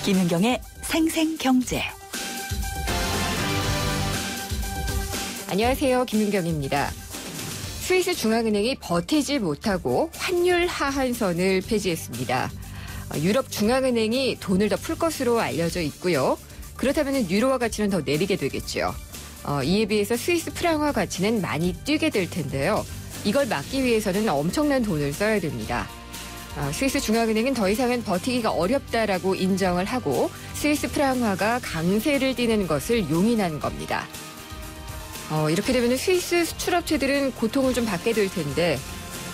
김윤경의 생생경제. 안녕하세요. 김윤경입니다. 스위스 중앙은행이 버티지 못하고 환율 하한선을 폐지했습니다. 유럽 중앙은행이 돈을 더 풀 것으로 알려져 있고요. 그렇다면 유로화 가치는 더 내리게 되겠죠. 이에 비해서 스위스 프랑화 가치는 많이 뛰게 될 텐데요. 이걸 막기 위해서는 엄청난 돈을 써야 됩니다. 스위스 중앙은행은 더 이상은 버티기가 어렵다라고 인정을 하고 스위스 프랑화가 강세를 띠는 것을 용인한 겁니다. 이렇게 되면 스위스 수출업체들은 고통을 좀 받게 될 텐데,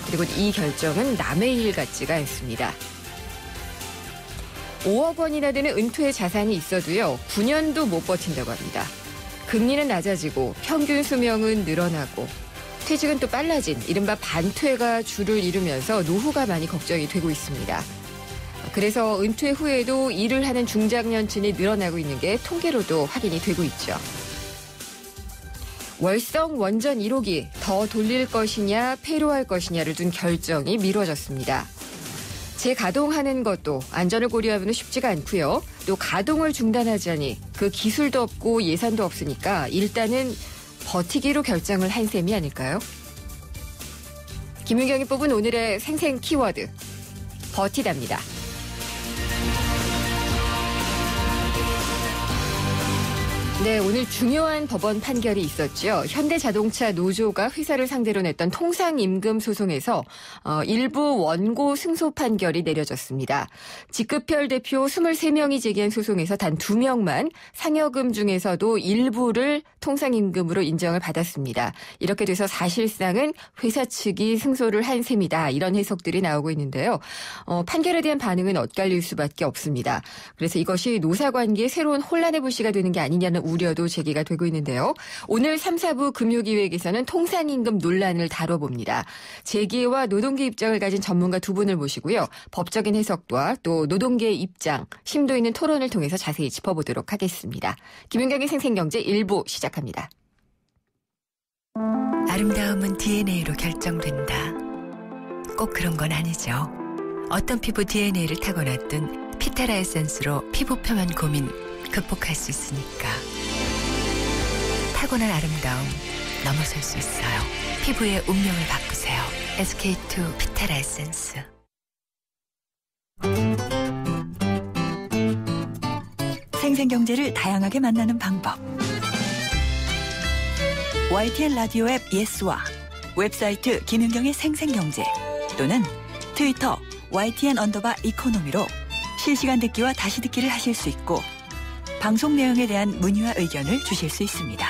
그리고 이 결정은 남의 일 같지가 않습니다. 5억 원이나 되는 은퇴 자산이 있어도요, 9년도 못 버틴다고 합니다. 금리는 낮아지고 평균 수명은 늘어나고 퇴직은 또 빨라진 이른바 반퇴가 주를 이루면서 노후가 많이 걱정이 되고 있습니다. 그래서 은퇴 후에도 일을 하는 중장년층이 늘어나고 있는 게 통계로도 확인이 되고 있죠. 월성 원전 1호기 더 돌릴 것이냐 폐로할 것이냐를 둔 결정이 미뤄졌습니다. 재가동하는 것도 안전을 고려하면 쉽지가 않고요. 또 가동을 중단하자니 그 기술도 없고 예산도 없으니까 일단은 버티기로 결정을 한 셈이 아닐까요? 김윤경이 뽑은 오늘의 생생 키워드, 버티답니다. 네, 오늘 중요한 법원 판결이 있었죠. 현대자동차 노조가 회사를 상대로 냈던 통상임금 소송에서 일부 원고 승소 판결이 내려졌습니다. 직급별 대표 23명이 제기한 소송에서 단 2명만 상여금 중에서도 일부를 통상임금으로 인정을 받았습니다. 이렇게 돼서 사실상은 회사 측이 승소를 한 셈이다. 이런 해석들이 나오고 있는데요. 판결에 대한 반응은 엇갈릴 수밖에 없습니다. 그래서 이것이 노사관계에 새로운 혼란의 불씨가 되는 게 아니냐는 우려도 제기가 되고 있는데요. 오늘 3, 4부 금요기획에서는 통상임금 논란을 다뤄봅니다. 재계와 노동계 입장을 가진 전문가 두 분을 모시고요. 법적인 해석과 또 노동계의 입장, 심도 있는 토론을 통해서 자세히 짚어보도록 하겠습니다. 김윤경의 생생경제 1부 시작합니다. 아름다움은 DNA로 결정된다. 꼭 그런 건 아니죠. 어떤 피부 DNA를 타고났든 피테라 에센스로 피부 표면 고민 극복할 수 있으니까. 타고난 아름다움 넘어설 수 있어요. 피부의 운명을 바꾸세요. SK2 피테라 에센스. 생생경제를 다양하게 만나는 방법. YTN 라디오 앱 예스와 웹사이트 김윤경의 생생경제 또는 트위터 YTN_이코노미로 실시간 듣기와 다시 듣기를 하실 수 있고 방송 내용에 대한 문의와 의견을 주실 수 있습니다.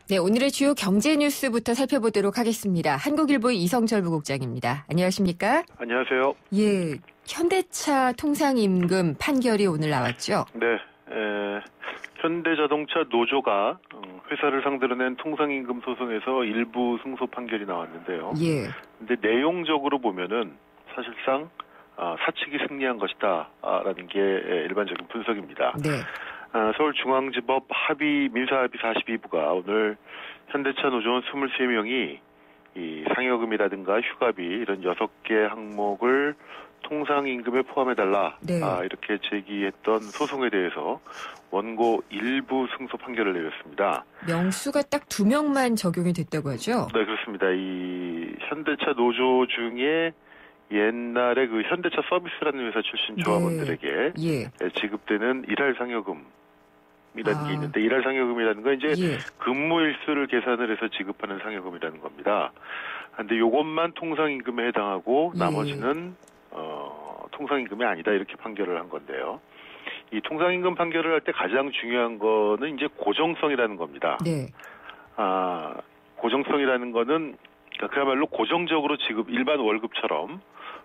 네, 오늘의 주요 경제 뉴스부터 살펴보도록 하겠습니다. 한국일보의 이성철 부국장입니다. 안녕하십니까? 안녕하세요. 예, 현대차 통상임금 판결이 오늘 나왔죠? 네, 현대자동차 노조가 회사를 상대로 낸 통상임금 소송에서 일부 승소 판결이 나왔는데요. 예. 근데 내용적으로 보면은 사실상 사측이 승리한 것이다라는 게 일반적인 분석입니다. 네. 서울중앙지법 민사합의 42부가 오늘 현대차 노조원 23명이 이 상여금이라든가 휴가비 이런 6개 항목을 통상임금에 포함해달라. 네. 이렇게 제기했던 소송에 대해서 원고 일부 승소 판결을 내렸습니다. 명수가 딱 2명만 적용이 됐다고 하죠? 네, 그렇습니다. 이 현대차 노조 중에 옛날에 그 현대차 서비스라는 회사 출신 조합원들에게 예. 지급되는 일할 상여금이라는 게 있는데, 일할 상여금이라는 건 이제 근무 일수를 계산을 해서 지급하는 상여금이라는 겁니다. 근데 요것만 통상임금에 해당하고 나머지는 통상임금이 아니다, 이렇게 판결을 한 건데요. 이 통상임금 판결을 할 때 가장 중요한 거는 이제 고정성이라는 겁니다. 네. 고정성이라는 거는 그야말로 고정적으로 일반 월급처럼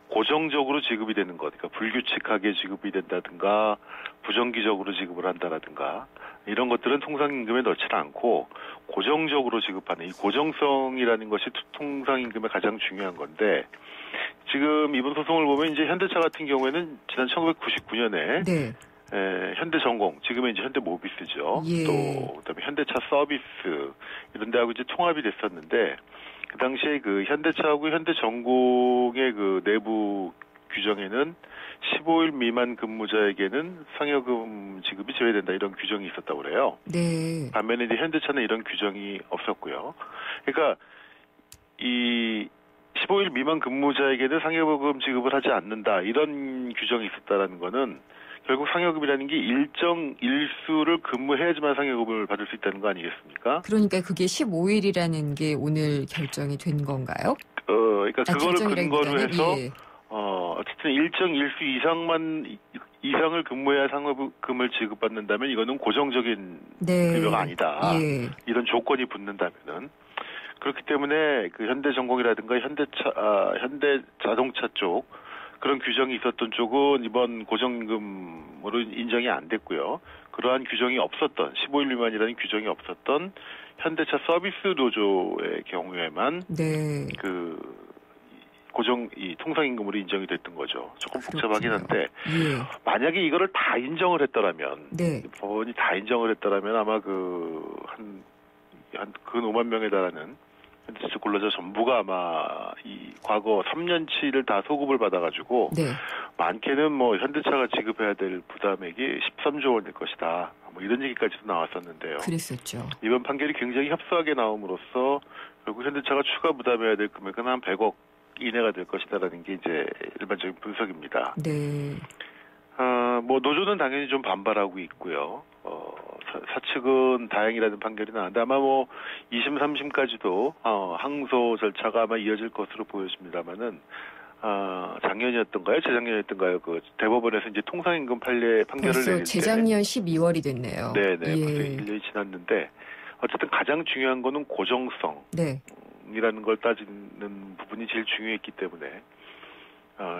고정적으로 지급이 되는 것, 그러니까 불규칙하게 지급이 된다든가 부정기적으로 지급을 한다라든가 이런 것들은 통상임금에 넣지는 않고 고정적으로 지급하는 이 고정성이라는 것이 통상임금의 가장 중요한 건데, 지금 이번 소송을 보면 이제 현대차 같은 경우에는 지난 1999년에 현대전공, 지금은 이제 현대모비스죠. 예. 또 그다음에 현대차 서비스 이런 데하고 이제 통합이 됐었는데 그 당시에 그 현대차하고 현대전공의 그 내부 규정에는 15일 미만 근무자에게는 상여금 지급이 제외된다 이런 규정이 있었다고 그래요. 네. 반면에 이제 현대차는 이런 규정이 없었고요. 그러니까 이 15일 미만 근무자에게는 상여금 지급을 하지 않는다 이런 규정이 있었다라는 거는 결국 상여금이라는 게 일정 일수를 근무해야지만 상여금을 받을 수 있다는 거 아니겠습니까? 그러니까 그게 15일이라는 게 오늘 결정이 된 건가요? 그러니까 그거를 근거로 해서 예. 어쨌든 일정 일수 이상을 근무해야 상여금을 지급받는다면 이거는 고정적인 급여가 아니다. 예. 이런 조건이 붙는다면은 그렇기 때문에 그 현대전공이라든가 현대자동차 쪽 그런 규정이 있었던 쪽은 이번 고정임금으로 인정이 안 됐고요. 그러한 규정이 없었던 15일 미만이라는 규정이 없었던 현대차 서비스 노조의 경우에만 네. 그 이 통상임금으로 인정이 됐던 거죠. 조금 복잡하긴 한데 예. 만약에 이거를 다 인정을 했더라면 네. 법원이 다 인정을 했더라면 아마 근 5만 명에 달하는 현대차 근로자 전부가 아마 이 과거 3년치를 다 소급을 받아가지고 네. 많게는 뭐 현대차가 지급해야 될 부담액이 13조 원일 것이다. 뭐 이런 얘기까지도 나왔었는데요. 그랬었죠. 이번 판결이 굉장히 협소하게 나옴으로써 결국 현대차가 추가 부담해야 될 금액은 한 100억 이내가 될 것이다라는 게 이제 일반적인 분석입니다. 네. 뭐 노조는 당연히 좀 반발하고 있고요. 사측은 다행이라는 판결이 나왔는데 아마 뭐 2심, 3심까지도 항소 절차가 아마 이어질 것으로 보여집니다만은 작년이었던가요? 재작년이었던가요? 그 대법원에서 이제 통상임금 판례 판결을 벌써 내릴 때 재작년 12월이 됐네요. 네네. 예. 벌써 1년이 지났는데 어쨌든 가장 중요한 거는 고정성. 네. 이라는 걸 따지는 부분이 제일 중요했기 때문에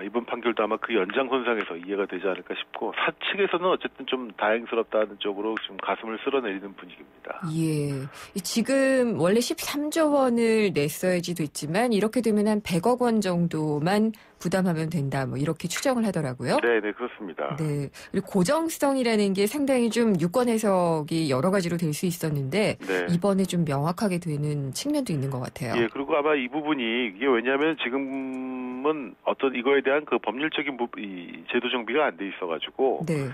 이번 판결도 아마 그 연장선상에서 이해가 되지 않을까 싶고 사측에서는 어쨌든 좀 다행스럽다는 쪽으로 지금 가슴을 쓸어내리는 분위기입니다. 예. 지금 원래 13조 원을 냈어야지도 있지만 이렇게 되면 한 100억 원 정도만 부담하면 된다. 뭐 이렇게 추정을 하더라고요. 네, 그렇습니다. 네. 그리고 고정성이라는 게 상당히 좀 유권 해석이 여러 가지로 될 수 있었는데 네. 이번에 좀 명확하게 되는 측면도 있는 것 같아요. 예, 그리고 아마 이 부분이 이게 왜냐하면 지금은 어떤 이거에 대한 그 법률적인 이 제도 정비가 안 돼 있어가지고 네.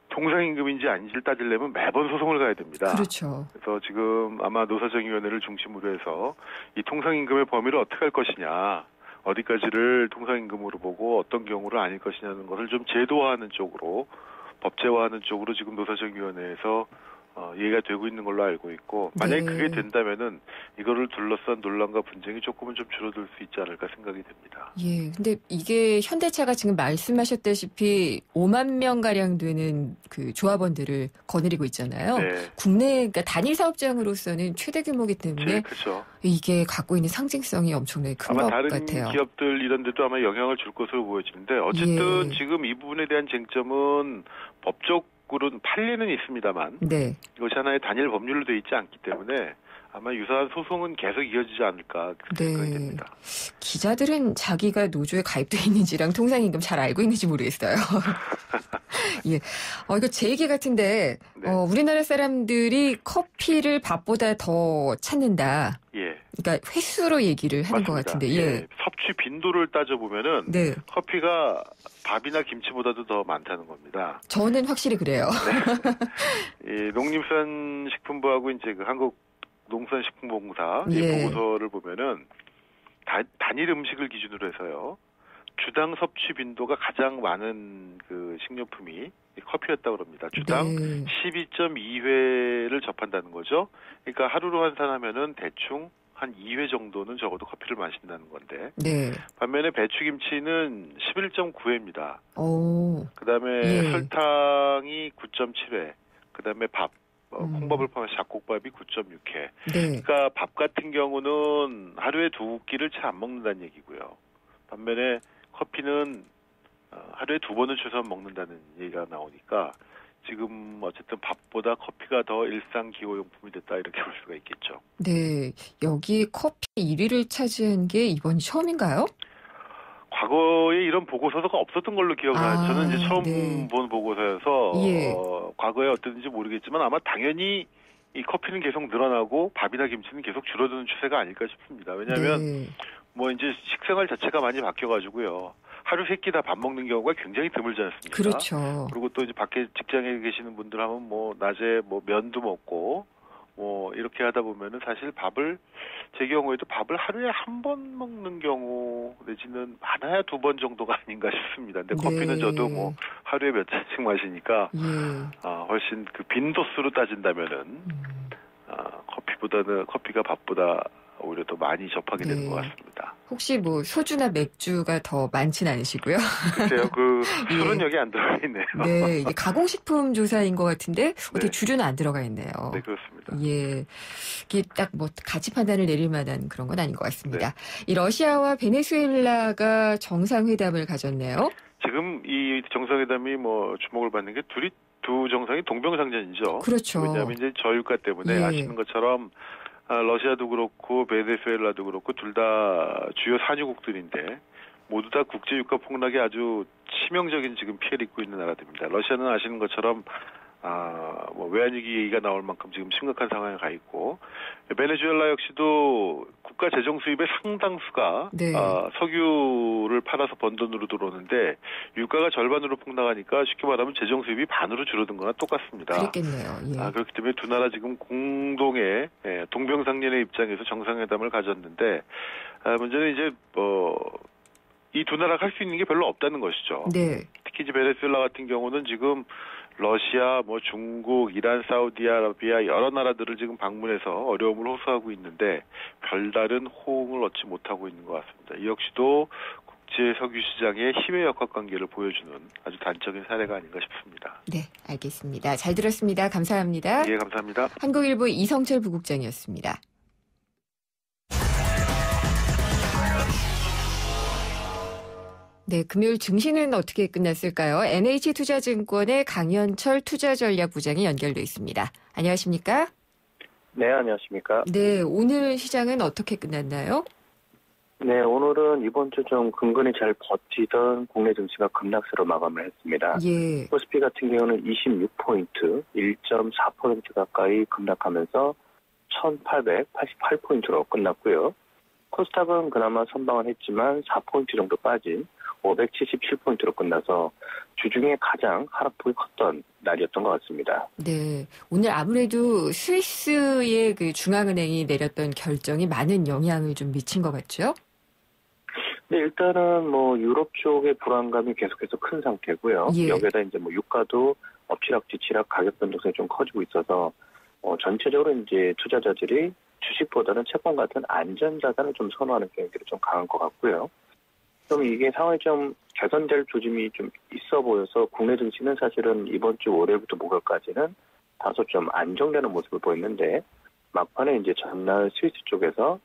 통상임금인지 아닌지를 따지려면 매번 소송을 가야 됩니다. 그렇죠. 그래서 지금 아마 노사정위원회를 중심으로 해서 이 통상임금의 범위를 어떻게 할 것이냐, 어디까지를 통상임금으로 보고 어떤 경우를 아닐 것이냐는 것을 좀 제도화하는 쪽으로, 법제화하는 쪽으로 지금 노사정위원회에서 얘기가 되고 있는 걸로 알고 있고, 만약에 네. 그게 된다면은 이거를 둘러싼 논란과 분쟁이 조금은 좀 줄어들 수 있지 않을까 생각이 됩니다. 예. 근데 이게 현대차가 지금 말씀하셨다시피 5만 명 가량 되는 그 조합원들을 거느리고 있잖아요. 네. 국내 그러니까 단일 사업장으로서는 최대 규모이기 때문에 그렇죠. 이게 갖고 있는 상징성이 엄청나게 큰 것 아마 다른 같아요. 기업들 이런 데도 아마 영향을 줄 것으로 보여지는데 어쨌든 예. 지금 이 부분에 대한 쟁점은 법적으로는 판례는 있습니다만 네. 이것이 하나의 단일 법률로 되어 있지 않기 때문에 아마 유사한 소송은 계속 이어지지 않을까 그렇게 생각이 됩니다. 기자들은 자기가 노조에 가입돼 있는지랑 통상임금 잘 알고 있는지 모르겠어요. 예. 이거 제 얘기 같은데, 네. 우리나라 사람들이 커피를 밥보다 더 찾는다. 예. 그러니까 횟수로 얘기를 하는 맞습니다. 것 같은데, 예. 섭취 빈도를 따져보면은 네. 커피가 밥이나 김치보다도 더 많다는 겁니다. 저는 확실히 그래요. 네. 농림수산식품부하고 이제 그 한국농수산식품공사 예. 보고서를 보면은 단일 음식을 기준으로 해서요. 주당 섭취 빈도가 가장 많은 그 식료품이 커피였다고 그럽니다. 주당 네. 12.2회를 접한다는 거죠. 그러니까 하루로 환산하면은 대충 한 2회 정도는 적어도 커피를 마신다는 건데. 네. 반면에 배추김치는 11.9회입니다. 오. 그다음에 예. 설탕이 9.7회. 그다음에 밥, 콩밥을 포함해서 잡곡밥이 9.6회. 네. 그러니까 밥 같은 경우는 하루에 2끼를 채 안 먹는다는 얘기고요. 반면에 커피는 하루에 2번을 최소한 먹는다는 얘기가 나오니까 지금 어쨌든 밥보다 커피가 더 일상 기호용품이 됐다 이렇게 볼 수가 있겠죠. 네. 여기 커피 1위를 차지한 게 이번이 처음인가요? 과거에 이런 보고서가 없었던 걸로 기억나요. 저는 이제 처음 본 보고서여서 과거에 어땠는지 모르겠지만 아마 당연히 이 커피는 계속 늘어나고 밥이나 김치는 계속 줄어드는 추세가 아닐까 싶습니다. 왜냐하면 뭐 이제 식생활 자체가 많이 바뀌어가지고요. 하루 3끼 다 밥 먹는 경우가 굉장히 드물지 않습니까? 그렇죠. 그리고 또 이제 밖에 직장에 계시는 분들 하면 뭐 낮에 뭐 면도 먹고 뭐 이렇게 하다 보면은 사실 제 경우에도 밥을 하루에 한 번 먹는 경우 내지는 많아야 2번 정도가 아닌가 싶습니다. 근데 커피는 저도 뭐 하루에 몇 잔씩 마시니까 훨씬 그 빈도수로 따진다면은 커피가 밥보다 오히려 더 많이 접하게 되는 것 같습니다. 혹시 뭐 소주나 맥주가 더 많진 않으시고요? 글쎄요, 술은 여기 안 들어가 있네요. 네, 이게 가공식품 조사인 것 같은데 어떻게 주류는 안 들어가 있네요. 네, 그렇습니다. 예, 이게 딱 뭐 가치 판단을 내릴 만한 그런 건 아닌 것 같습니다. 이 러시아와 베네수엘라가 정상회담을 가졌네요. 지금 이 정상회담이 뭐 주목을 받는 게 두 정상이 동병상련이죠. 그렇죠. 왜냐하면 이제 저유가 때문에 아시는 것처럼 러시아도 그렇고 베네수엘라도 그렇고 둘 다 주요 산유국들인데 모두 다 국제유가 폭락에 아주 치명적인 지금 피해를 입고 있는 나라들입니다. 러시아는 아시는 것처럼 뭐 외환위기 얘기가 나올 만큼 지금 심각한 상황에 가 있고 베네수엘라 역시도 국가 재정 수입의 상당수가 석유를 팔아서 번 돈으로 들어오는데 유가가 절반으로 폭락하니까 쉽게 말하면 재정 수입이 반으로 줄어든 거나 똑같습니다. 그렇겠네요. 그렇기 때문에 두 나라 지금 공동의 동병상련의 입장에서 정상회담을 가졌는데 문제는 이제 이 두 나라가 할 수 있는 게 별로 없다는 것이죠. 특히 이제 베네수엘라 같은 경우는 지금 러시아, 중국, 이란, 사우디아라비아 여러 나라들을 지금 방문해서 어려움을 호소하고 있는데 별다른 호응을 얻지 못하고 있는 것 같습니다. 이 역시도 국제 석유 시장의 힘의 역학관계를 보여주는 아주 단적인 사례가 아닌가 싶습니다. 네, 알겠습니다. 잘 들었습니다. 감사합니다. 예, 감사합니다. 한국일보 이성철 부국장이었습니다. 네, 금요일 증시는 어떻게 끝났을까요? NH투자증권의 강현철 투자전략부장이 연결돼 있습니다. 안녕하십니까? 네, 안녕하십니까? 네, 오늘 시장은 어떻게 끝났나요? 네, 오늘은 이번 주 좀 근근히 잘 버티던 국내 증시가 급락세로 마감을 했습니다. 코스피 같은 경우는 26포인트, 1.4% 가까이 급락하면서 1,888포인트로 끝났고요. 코스닥은 그나마 선방을 했지만 4포인트 정도 빠진 577포인트로 끝나서 주중에 가장 하락폭이 컸던 날이었던 것 같습니다. 네, 오늘 아무래도 스위스의 그 중앙은행이 내렸던 결정이 많은 영향을 좀 미친 것 같죠? 네, 일단은 유럽 쪽의 불안감이 계속해서 큰 상태고요. 여기에다 이제 유가도 엎치락뒤치락 가격 변동성이 좀 커지고 있어서 전체적으로 이제 투자자들이 주식보다는 채권 같은 안전자산을 좀 선호하는 경향들이 좀 강한 것 같고요. 좀 이게 상황이 좀 개선될 조짐이 좀 있어 보여서 국내 증시는 사실은 이번 주 월요일부터 목요일까지는 다소 좀 안정되는 모습을 보였는데 막판에 이제 전날 스위스 쪽에서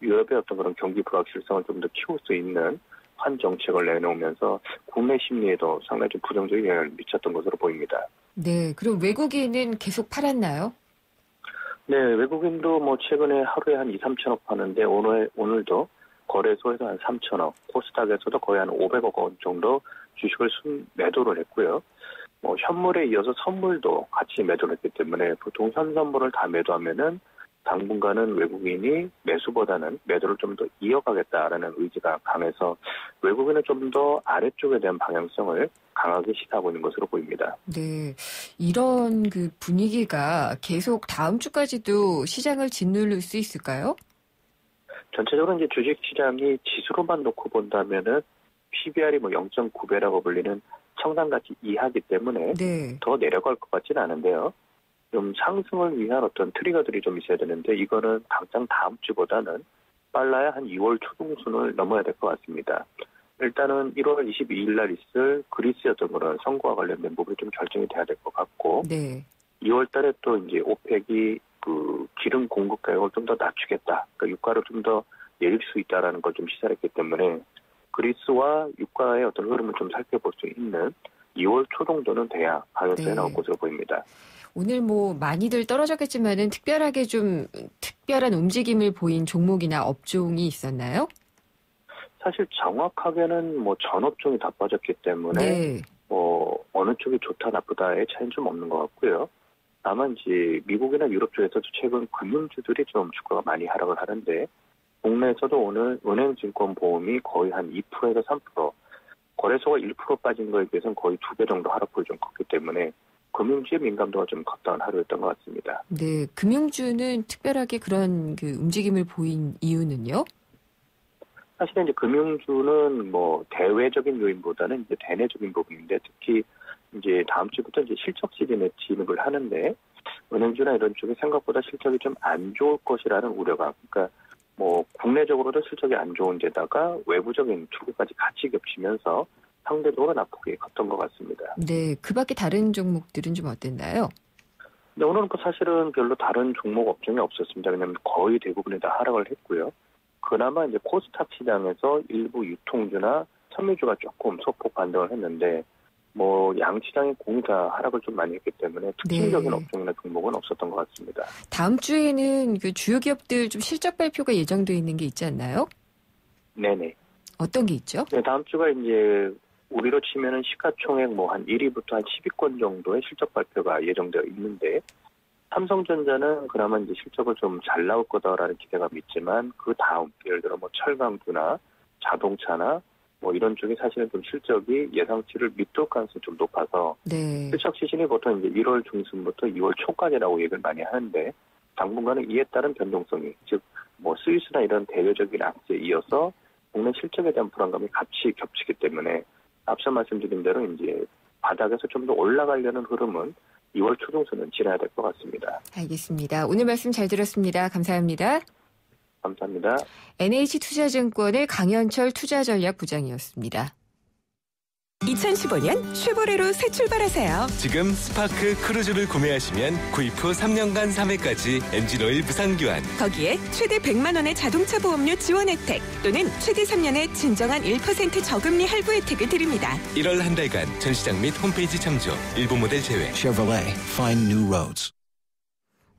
유럽의 어떤 그런 경기 불확실성을 좀 더 키울 수 있는 환 정책을 내놓으면서 국내 심리에도 상당히 좀 부정적인 영향을 미쳤던 것으로 보입니다. 네, 그럼 외국인은 계속 팔았나요? 네, 외국인도 최근에 하루에 한 2, 3천억 파는데 오늘도 거래소에서 한 3천억, 코스닥에서도 거의 한 500억 원 정도 주식을 순매도를 했고요. 현물에 이어서 선물도 같이 매도를 했기 때문에 보통 현선물을 다 매도하면은 당분간은 외국인이 매수보다는 매도를 좀 더 이어가겠다라는 의지가 강해서 외국인은 좀 더 아래쪽에 대한 방향성을 강하게 시사하고 있는 것으로 보입니다. 네, 이런 그 분위기가 계속 다음 주까지도 시장을 짓누를 수 있을까요? 전체적으로 이제 주식시장이 지수로만 놓고 본다면은 PBR이 0.9배라고 불리는 청산가치 이하이기 때문에 더 내려갈 것 같지는 않은데요. 좀 상승을 위한 어떤 트리거들이 좀 있어야 되는데 이거는 당장 다음 주보다는 빨라야 한 2월 초중순을 넘어야 될 것 같습니다. 일단은 1월 22일 날 있을 그리스의 어떤 그런 선거와 관련된 부분이 좀 결정이 돼야 될 것 같고 2월 달에 또 이제 오펙이 그 기름 공급 가격을 좀 더 낮추겠다. 그러니까 유가를 좀 더 내릴 수 있다라는 걸 좀 시사했기 때문에 그리스와 유가의 어떤 흐름을 좀 살펴볼 수 있는 2월 초 정도는 돼야 방향성이 나올 것으로 보입니다. 오늘 많이들 떨어졌겠지만은 특별한 움직임을 보인 종목이나 업종이 있었나요? 사실 정확하게는 뭐 전 업종이 다 빠졌기 때문에 네. 뭐 어느 쪽이 좋다 나쁘다의 차이는 좀 없는 것 같고요. 다만 이제 미국이나 유럽 쪽에서도 최근 금융주들이 좀 주가가 많이 하락을 하는데 국내에서도 오늘 은행증권보험이 거의 한 2%에서 3%, 거래소가 1% 빠진 거에 비해서는 거의 2배 정도 하락폭이 좀 컸기 때문에 금융주의 민감도가 좀 컸던 하루였던 것 같습니다. 네, 금융주는 특별하게 그런 움직임을 보인 이유는요? 사실은 이제 금융주는 뭐 대외적인 요인보다는 이제 대내적인 부분인데 특히 이제 다음 주부터 이제 실적 시즌에 진입을 하는데 은행주나 이런 쪽이 생각보다 실적이 좀 안 좋을 것이라는 우려가, 그러니까 뭐 국내적으로도 실적이 안 좋은 데다가 외부적인 투구까지 같이 겹치면서 상대적으로 낙폭이 컸던 것 같습니다. 네, 그 밖에 다른 종목들은 좀 어땠나요? 네, 오늘은 사실은 별로 다른 종목 업종이 없었습니다. 왜냐하면 거의 대부분이 다 하락을 했고요. 그나마 이제 코스닥 시장에서 일부 유통주나 섬유주가 조금 소폭 반등을 했는데 뭐 양시장의 공이 다 하락을 좀 많이 했기 때문에 특징적인 네. 업종이나 종목은 없었던 것 같습니다. 다음 주에는 그 주요 기업들 좀 실적 발표가 예정되어 있는 게 있지 않나요? 네네. 어떤 게 있죠? 네, 다음 주가 이제 우리로 치면은 시가총액 뭐 한 1위부터 한 10위권 정도의 실적 발표가 예정되어 있는데 삼성전자는 그나마 이제 실적을 좀 잘 나올 거다라는 기대감이 있지만 그 다음 예를 들어 뭐 철강주나 자동차나 뭐 이런 쪽이 사실은 좀 실적이 예상치를 밑돌 가능성이 좀 높아서 네. 실적 시즌이 보통 이제 1월 중순부터 2월 초까지라고 얘기를 많이 하는데 당분간은 이에 따른 변동성이 즉 뭐 스위스나 이런 대외적인 악재에 이어서 국내 실적에 대한 불안감이 같이 겹치기 때문에 앞서 말씀드린 대로 이제 바닥에서 좀 더 올라가려는 흐름은 2월 초중순은 지나야 될 것 같습니다. 알겠습니다. 오늘 말씀 잘 들었습니다. 감사합니다. 감사합니다. NH투자증권의 강현철 투자전략부장이었습니다. 2015년 쉐보레로 새 출발하세요. 지금 스파크 크루즈를 구매하시면 구입 후 3년간 3회까지 엔진오일 무상교환. 거기에 최대 100만 원의 자동차 보험료 지원 혜택 또는 최대 3년의 진정한 1% 저금리 할부 혜택을 드립니다. 1월 한 달간 전시장 및 홈페이지 참조. 일부 모델 제외. Chevrolet, find new roads.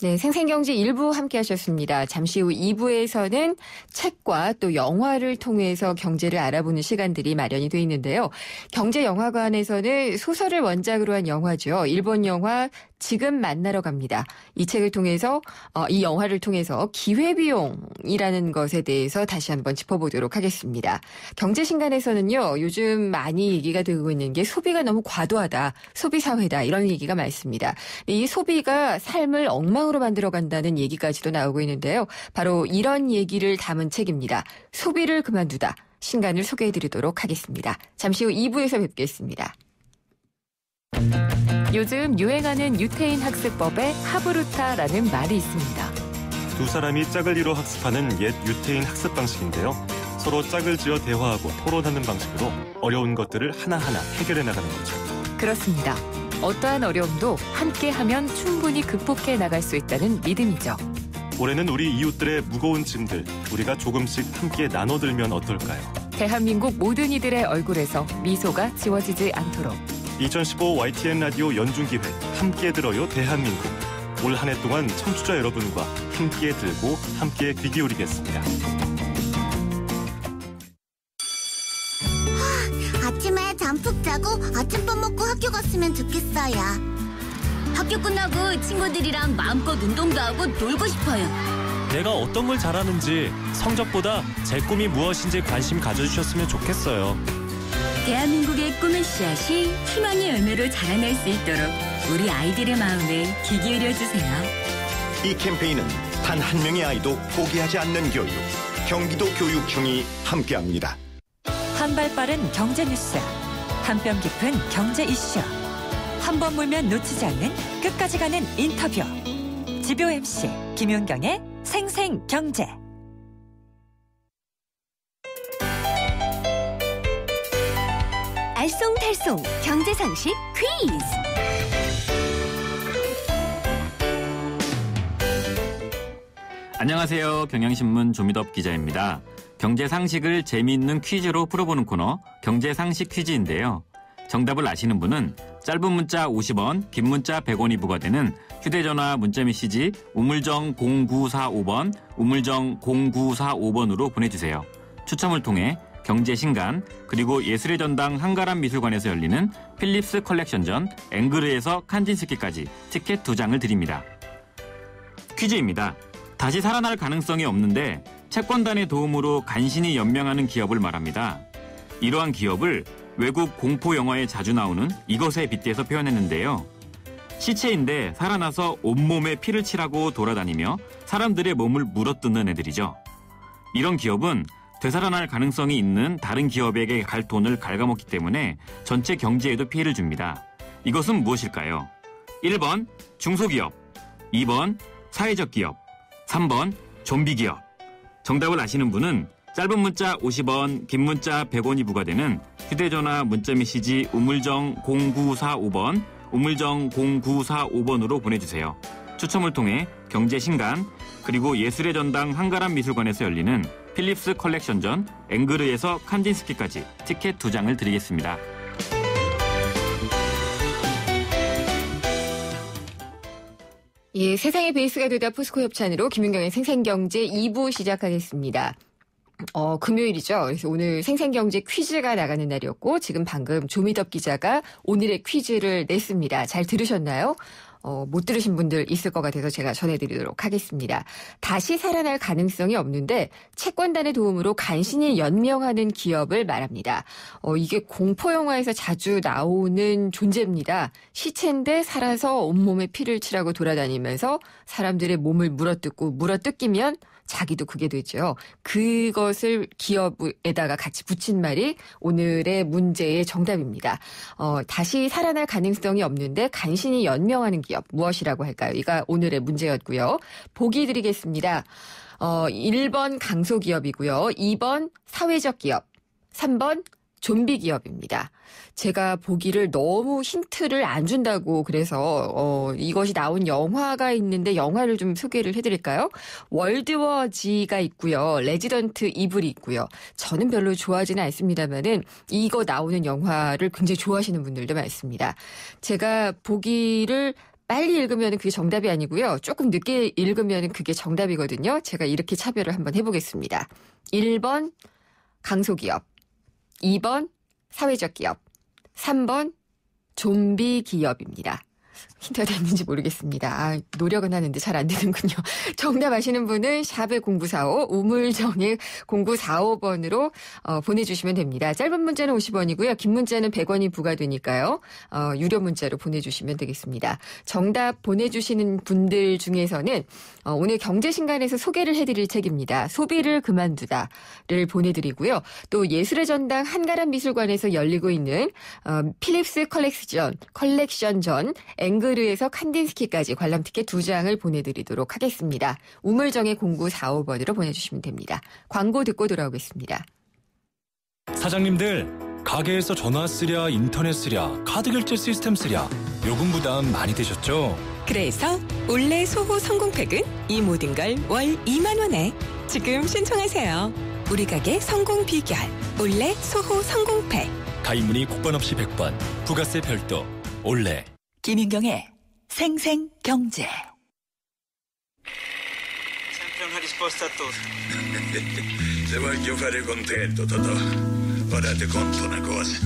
네, 생생경제 1부 함께 하셨습니다. 잠시 후 2부에서는 책과 또 영화를 통해서 경제를 알아보는 시간들이 마련이 돼 있는데요. 경제영화관에서는 소설을 원작으로 한 영화죠. 일본 영화 지금 만나러 갑니다. 이 책을 통해서 이 영화를 통해서 기회비용이라는 것에 대해서 다시 한번 짚어보도록 하겠습니다. 경제신간에서는요. 요즘 많이 얘기가 되고 있는 게 소비가 너무 과도하다. 소비사회다. 이런 얘기가 많습니다. 이 소비가 삶을 엉망으로 만들어간다는 얘기까지도 나오고 있는데요. 바로 이런 얘기를 담은 책입니다. 소비를 그만두다. 신간을 소개해드리도록 하겠습니다. 잠시 후 2부에서 뵙겠습니다. 요즘 유행하는 유태인 학습법에 하브루타라는 말이 있습니다. 두 사람이 짝을 이뤄 학습하는 옛 유태인 학습 방식인데요. 서로 짝을 지어 대화하고 토론하는 방식으로 어려운 것들을 하나하나 해결해 나가는 거죠. 그렇습니다. 어떠한 어려움도 함께하면 충분히 극복해 나갈 수 있다는 믿음이죠. 올해는 우리 이웃들의 무거운 짐들 우리가 조금씩 함께 나눠들면 어떨까요? 대한민국 모든 이들의 얼굴에서 미소가 지워지지 않도록 2015 YTN 라디오 연중기획 함께 들어요 대한민국. 올 한 해 동안 청취자 여러분과 함께 들고 함께 귀 기울이겠습니다. 아침에 잠 푹 자고 아침밥 먹고 학교 갔으면 좋겠어요. 학교 끝나고 친구들이랑 마음껏 운동도 하고 놀고 싶어요. 내가 어떤 걸 잘하는지 성적보다 제 꿈이 무엇인지 관심 가져주셨으면 좋겠어요. 대한민국의 꿈의 씨앗이 희망의 열매로 자라날 수 있도록 우리 아이들의 마음에 귀 기울여주세요. 이 캠페인은 단 한 명의 아이도 포기하지 않는 교육, 경기도 교육청이 함께합니다. 한 발 빠른 경제 뉴스, 한 뼘 깊은 경제 이슈, 한 번 물면 놓치지 않는 끝까지 가는 인터뷰. 지표 MC 김윤경의 생생경제. 알쏭달쏭 경제상식 퀴즈. 안녕하세요. 경향신문 조미덕 기자입니다. 경제상식을 재미있는 퀴즈로 풀어보는 코너 경제상식 퀴즈인데요. 정답을 아시는 분은 짧은 문자 50원, 긴 문자 100원이 부과되는 휴대전화 문자메시지 우물정 0945번, 우물정 0945번으로 보내주세요. 추첨을 통해 경제신간 그리고 예술의 전당 한가람 미술관에서 열리는 필립스 컬렉션전 앵그르에서 칸딘스키까지 티켓 2장을 드립니다. 퀴즈입니다. 다시 살아날 가능성이 없는데 채권단의 도움으로 간신히 연명하는 기업을 말합니다. 이러한 기업을 외국 공포 영화에 자주 나오는 이것에 빗대서 표현했는데요. 시체인데 살아나서 온몸에 피를 칠하고 돌아다니며 사람들의 몸을 물어뜯는 애들이죠. 이런 기업은 되살아날 가능성이 있는 다른 기업에게 갈 돈을 갉아먹기 때문에 전체 경제에도 피해를 줍니다. 이것은 무엇일까요? 1번 중소기업, 2번 사회적 기업, 3번 좀비 기업. 정답을 아시는 분은 짧은 문자 50원, 긴 문자 100원이 부과되는 휴대전화 문자메시지 우물정 0945번, 우물정 0945번으로 보내주세요. 추첨을 통해 경제신간 그리고 예술의 전당 한가람 미술관에서 열리는 필립스 컬렉션전 앵그르에서 칸딘스키까지 티켓 2장을 드리겠습니다. 예, 세상의 베이스가 되다 포스코 협찬으로 김윤경의 생생경제 2부 시작하겠습니다. 금요일이죠. 그래서 오늘 생생경제 퀴즈가 나가는 날이었고 지금 방금 조미덕 기자가 오늘의 퀴즈를 냈습니다. 잘 들으셨나요? 못 들으신 분들 있을 것 같아서 제가 전해드리도록 하겠습니다. 다시 살아날 가능성이 없는데 채권단의 도움으로 간신히 연명하는 기업을 말합니다. 이게 공포영화에서 자주 나오는 존재입니다. 시체인데 살아서 온몸에 피를 칠하고 돌아다니면서 사람들의 몸을 물어뜯기면 자기도 그게 되죠. 그것을 기업에다가 같이 붙인 말이 오늘의 문제의 정답입니다. 다시 살아날 가능성이 없는데 간신히 연명하는 기업 무엇이라고 할까요? 이가 오늘의 문제였고요. 보기 드리겠습니다. 1번 강소기업이고요. 2번 사회적 기업, 3번 좀비 기업입니다. 제가 보기를 너무 힌트를 안 준다고 그래서 이것이 나온 영화가 있는데 영화를 좀 소개를 해드릴까요? 월드워 G가 있고요. 레지던트 이블이 있고요. 저는 별로 좋아하지는 않습니다만은 이거 나오는 영화를 굉장히 좋아하시는 분들도 많습니다. 제가 보기를 빨리 읽으면 그게 정답이 아니고요. 조금 늦게 읽으면 그게 정답이거든요. 제가 이렇게 차별을 한번 해보겠습니다. 1번 강소기업, 2번 사회적 기업, 3번 좀비 기업입니다. 힌트가 됐는지 모르겠습니다. 노력은 하는데 잘 안 되는군요. 정답 아시는 분은 샵의 0945, 우물정의 0945번으로 보내주시면 됩니다. 짧은 문자는 50원이고요. 긴 문자는 100원이 부과되니까요. 유료 문자로 보내주시면 되겠습니다. 정답 보내주시는 분들 중에서는 오늘 경제신간에서 소개를 해드릴 책입니다. 소비를 그만두다를 보내드리고요. 또 예술의 전당 한가람 미술관에서 열리고 있는 필립스 컬렉션전 앵그르에서 칸딘스키까지 관람 티켓 2장을 보내드리도록 하겠습니다. 우물정의 0945번으로 보내주시면 됩니다. 광고 듣고 돌아오겠습니다. 사장님들, 가게에서 전화 쓰랴 인터넷 쓰랴 카드 결제 시스템 쓰랴 요금 부담 많이 되셨죠? 그래서 올레 소호 성공팩은 이 모든 걸 월 2만 원에 지금 신청하세요. 우리 가게 성공 비결 올레 소호 성공팩. 가입 문의 국번 없이 100번, 부가세 별도 올레. 김윤경의 생생경제. Sempre una risposta a tutto. Se voglio fare contento, Totò, ora ti conto una cosa.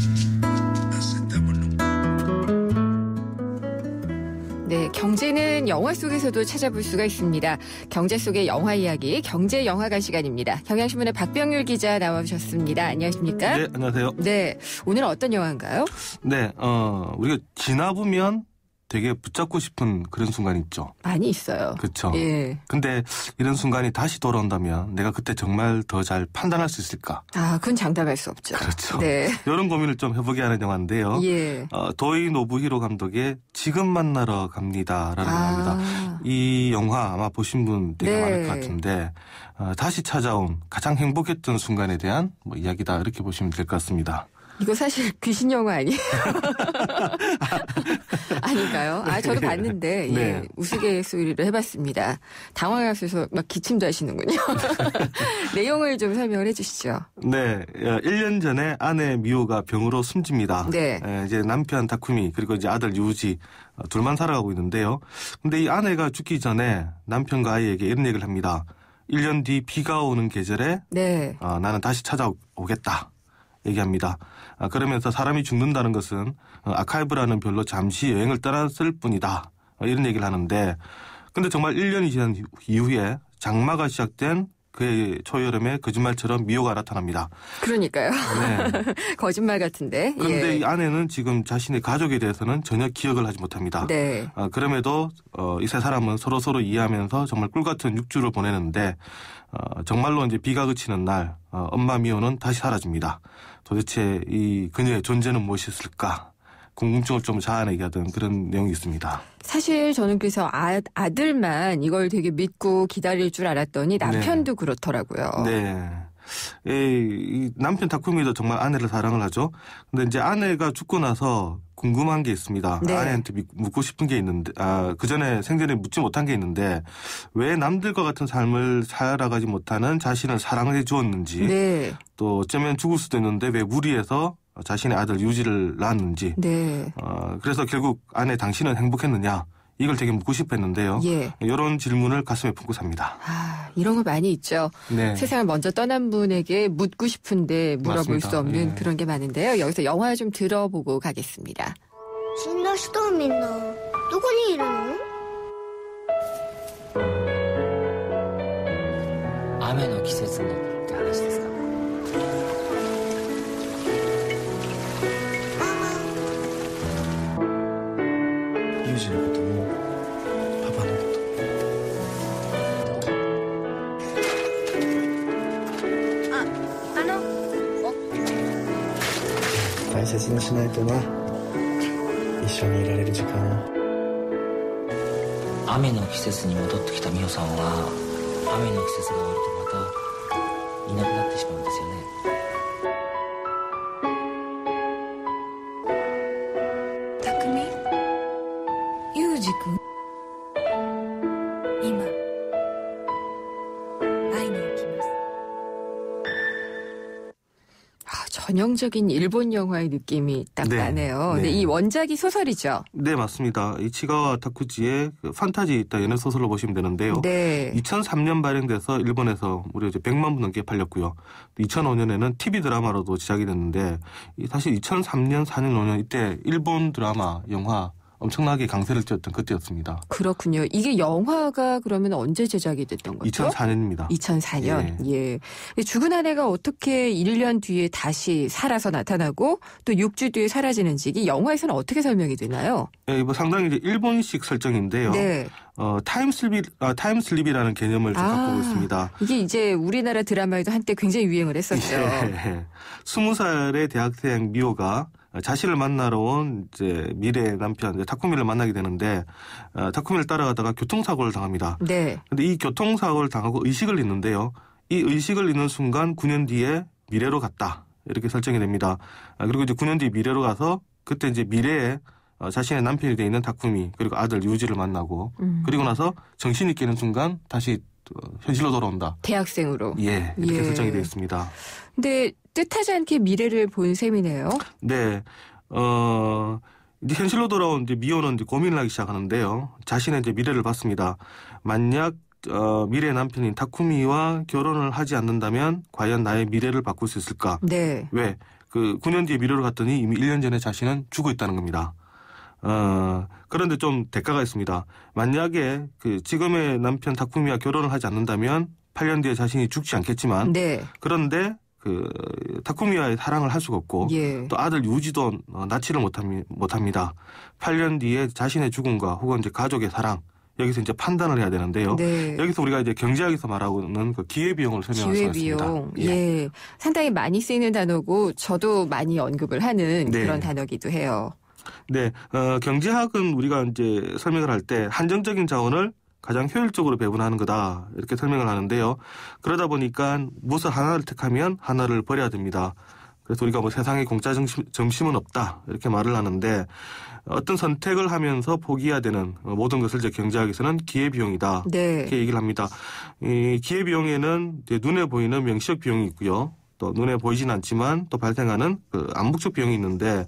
네, 경제는 영화 속에서도 찾아볼 수가 있습니다. 경제 속의 영화 이야기, 경제 영화관 시간입니다. 경향신문의 박병률 기자 나와주셨습니다. 안녕하십니까? 네, 안녕하세요. 네, 오늘 어떤 영화인가요? 네, 우리가 지나보면 되게 붙잡고 싶은 그런 순간이 있죠. 많이 있어요. 그렇죠. 예. 근데 이런 순간이 다시 돌아온다면 내가 그때 정말 더 잘 판단할 수 있을까? 그건 장담할 수 없죠. 그렇죠. 네. 이런 고민을 좀 해보게 하는 영화인데요. 예. 도이 노부히로 감독의 지금 만나러 갑니다라는 영화입니다. 이 영화 아마 보신 분 되게 많을 것 같은데 다시 찾아온 가장 행복했던 순간에 대한 이야기다 이렇게 보시면 될 것 같습니다. 이거 사실 귀신 영화 아니에요? 아닌가요? 저도 봤는데 네. 예, 우스갯소리를 해봤습니다. 당황하셔서 막 기침도 하시는군요. 내용을 좀 설명을 해주시죠. 네, 1년 전에 아내 미호가 병으로 숨집니다. 네. 이제 남편 다쿠미 그리고 이제 아들 유지 둘만 살아가고 있는데요. 근데 이 아내가 죽기 전에 남편과 아이에게 이런 얘기를 합니다. 1년 뒤 비가 오는 계절에 네. 나는 다시 찾아오겠다 얘기합니다. 그러면서 사람이 죽는다는 것은 아카이브라는 별로 잠시 여행을 떠났을 뿐이다. 이런 얘기를 하는데 근데 정말 1년이 지난 이후에 장마가 시작된 그의 초여름에 거짓말처럼 미호가 나타납니다. 그러니까요. 네. 거짓말 같은데. 그런데 예. 이 아내는 지금 자신의 가족에 대해서는 전혀 기억을 하지 못합니다. 네. 그럼에도 이 세 사람은 서로 이해하면서 정말 꿀같은 6주를 보내는데 정말로 이제 비가 그치는 날 엄마 미호는 다시 사라집니다. 도대체 이 그녀의 존재는 무엇이었을까? 궁금증을 좀 자아내게 하던 그런 내용이 있습니다. 사실 저는 그래서 아들만 이걸 되게 믿고 기다릴 줄 알았더니 남편도 네. 그렇더라고요. 네. 이 남편 타쿠미도 정말 아내를 사랑을 하죠. 근데 이제 아내가 죽고 나서 궁금한 게 있습니다. 네. 아내한테 묻고 싶은 게 있는데, 그 전에 생전에 묻지 못한 게 있는데, 왜 남들과 같은 삶을 살아가지 못하는 자신을 사랑을 해주었는지, 네. 또 어쩌면 죽을 수도 있는데 왜 무리해서 자신의 아들 유지를 낳았는지, 네. 그래서 결국 아내 당신은 행복했느냐, 이걸 되게 묻고 싶어 했는데요. 예. 이런 질문을 가슴에 품고 삽니다. 이런 거 많이 있죠. 네. 세상을 먼저 떠난 분에게 묻고 싶은데 물어볼 맞습니다. 수 없는 예. 그런 게 많은데요. 여기서 영화 좀 들어보고 가겠습니다. 死んだ人はみんなどこにいるの？雨の季節にって話ですか？ユージのこともパパのこと大切にしないとな一緒にいられる時間を雨の季節に戻ってきた美穂さんは雨の季節が終わるとまたいなくなってしまうんですよね。ユージ君今会いに行きます。 전형적인 일본 영화의 느낌이 딱 네. 나네요. 네. 근데 이 원작이 소설이죠? 네, 맞습니다. 이 치가와 타쿠지의 판타지 있다 연애 소설로 보시면 되는데요. 네. 2003년 발행돼서 일본에서 무려 이제 100만 부 넘게 팔렸고요. 2005년에는 TV 드라마로도 제작이 됐는데 사실 2003년, 4년, 5년 이때 일본 드라마, 영화 엄청나게 강세를 띄었던 그때였습니다. 그렇군요. 이게 영화가 그러면 언제 제작이 됐던 거죠? 2004년입니다. 2004년. 예. 죽은 아내가 어떻게 1년 뒤에 다시 살아서 나타나고 또 6주 뒤에 사라지는지 이게 영화에서는 어떻게 설명이 되나요? 네, 뭐 상당히 이제 일본식 설정인데요. 네. 타임슬립이라는 개념을 좀 갖고 있습니다. 이게 이제 우리나라 드라마에도 한때 굉장히 유행을 했었죠. 네. 20살의 대학생 미호가 자신을 만나러 온 이제 미래의 남편 타쿠미를 만나게 되는데 타쿠미를 따라가다가 교통사고를 당합니다. 네. 근데 이 교통사고를 당하고 의식을 잃는데요. 이 의식을 잃는 순간 9년 뒤에 미래로 갔다. 이렇게 설정이 됩니다. 그리고 이제 9년 뒤 미래로 가서 그때 이제 미래에 자신의 남편이 되어 있는 타쿠미 그리고 아들 유지를 만나고 그리고 나서 정신이 깨는 순간 다시 현실로 돌아온다. 대학생으로. 예, 이렇게 설정이 되어 있습니다. 근데 뜻하지 않게 미래를 본 셈이네요. 네. 이제 현실로 돌아온 이제 미호는 이제 고민을 하기 시작하는데요. 자신의 이제 미래를 봤습니다. 만약 미래 남편인 타쿠미와 결혼을 하지 않는다면 과연 나의 미래를 바꿀 수 있을까? 네. 왜? 그 9년 뒤에 미래로 갔더니 이미 1년 전에 자신은 죽어 있다는 겁니다. 그런데 좀 대가가 있습니다. 만약에 그 지금의 남편 타쿠미와 결혼을 하지 않는다면 8년 뒤에 자신이 죽지 않겠지만 네. 그런데 그 타쿠미와의 사랑을 할 수가 없고 예. 또 아들 유지도 낳지를 못합니다. 8년 뒤에 자신의 죽음과 혹은 이제 가족의 사랑 여기서 이제 판단을 해야 되는데요. 네. 여기서 우리가 이제 경제학에서 말하고는 그 기회비용을 설명할 수가 있습니다. 기회비용. 예. 상당히 많이 쓰이는 단어고 저도 많이 언급을 하는 네. 그런 단어기도 해요. 네, 경제학은 우리가 이제 설명을 할 때 한정적인 자원을 가장 효율적으로 배분하는 거다 이렇게 설명을 하는데요. 그러다 보니까 무엇을 하나를 택하면 하나를 버려야 됩니다. 그래서 우리가 뭐 세상에 공짜 점심은 없다 이렇게 말을 하는데 어떤 선택을 하면서 포기해야 되는 모든 것을 이제 경제학에서는 기회비용이다 네. 이렇게 얘기를 합니다. 이 기회비용에는 이제 눈에 보이는 명시적 비용이 있고요. 또 눈에 보이진 않지만 또 발생하는 그 암묵적 비용이 있는데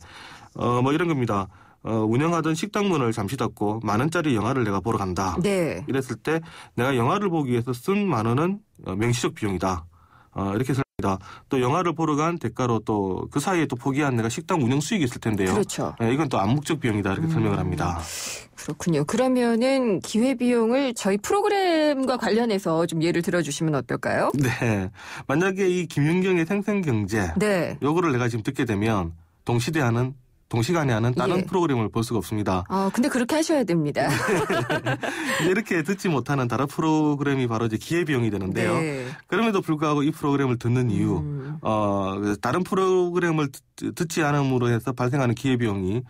뭐 이런 겁니다. 운영하던 식당문을 잠시 닫고 10,000원짜리 영화를 내가 보러 간다. 네. 이랬을 때 내가 영화를 보기 위해서 쓴 10,000원은 명시적 비용이다. 이렇게 설명합니다. 또 영화를 보러 간 대가로 또 그 사이에 또 포기한 내가 식당 운영 수익이 있을 텐데요. 그렇죠. 이건 또 암묵적 비용이다 이렇게 설명을 합니다. 그렇군요. 그러면은 기회비용을 저희 프로그램과 관련해서 좀 예를 들어주시면 어떨까요? 네. 만약에 이 김윤경의 생생경제 네. 요거를 내가 지금 듣게 되면 동시간에 하는 다른 프로그램을 볼 수가 없습니다. 근데 그렇게 하셔야 됩니다. 이렇게 듣지 못하는 다른 프로그램이 바로 이제 기회비용이 되는데요. 네. 그럼에도 불구하고 이 프로그램을 듣는 이유, 다른 프로그램을 듣지 않음으로 해서 발생하는 기회비용이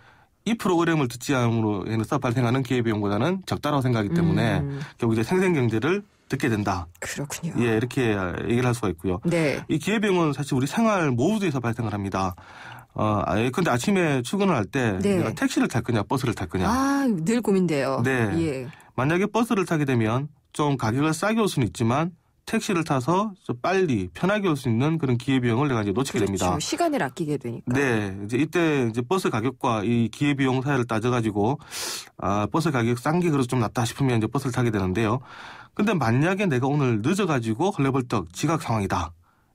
이 프로그램을 듣지 않음으로 해서 발생하는 기회비용보다는 적다라고 생각하기 때문에 결국 이제 생생경제를 듣게 된다. 그렇군요. 예, 이렇게 얘기를 할 수가 있고요. 네. 이 기회비용은 사실 우리 생활 모두에서 발생을 합니다. 근데 아침에 출근을 할 때 내가 택시를 탈 거냐, 버스를 탈 거냐. 늘 고민돼요. 네. 예. 만약에 버스를 타게 되면 좀 가격을 싸게 올 수는 있지만 택시를 타서 좀 빨리 편하게 올 수 있는 그런 기회비용을 내가 이제 놓치게 됩니다. 시간을 아끼게 되니까. 네. 이때 버스 가격과 이 기회비용 사이를 따져가지고, 버스 가격 싼 게 그래도 좀 낫다 싶으면 이제 버스를 타게 되는데요. 근데 만약에 내가 오늘 늦어가지고 헐레벌떡 지각 상황이다.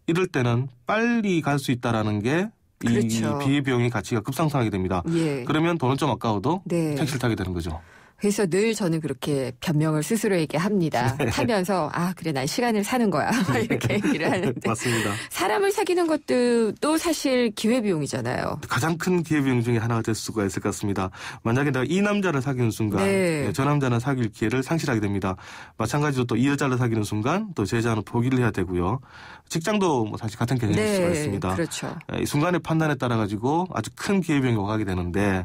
이럴 때는 빨리 갈 수 있다라는 게 이 기회비용의 가치가 급상승하게 됩니다. 예. 그러면 돈은 좀 아까워도 택시를 타게 되는 거죠. 그래서 늘 저는 그렇게 변명을 스스로에게 합니다. 네. 타면서 그래 난 시간을 사는 거야. 이렇게 얘기를 하는데. 맞습니다. 사람을 사귀는 것도 또 사실 기회비용이잖아요. 가장 큰 기회비용 중에 하나가 될 수가 있을 것 같습니다. 만약에 내가 이 남자를 사귀는 순간 저 남자는 사귈 기회를 상실하게 됩니다. 마찬가지로 또 이 여자를 사귀는 순간 또 제 여자는 포기를 해야 되고요. 직장도 뭐 사실 같은 개념일 수가 있습니다. 그렇죠. 이 순간의 판단에 따라 가지고 아주 큰 기회비용이 오가게 되는데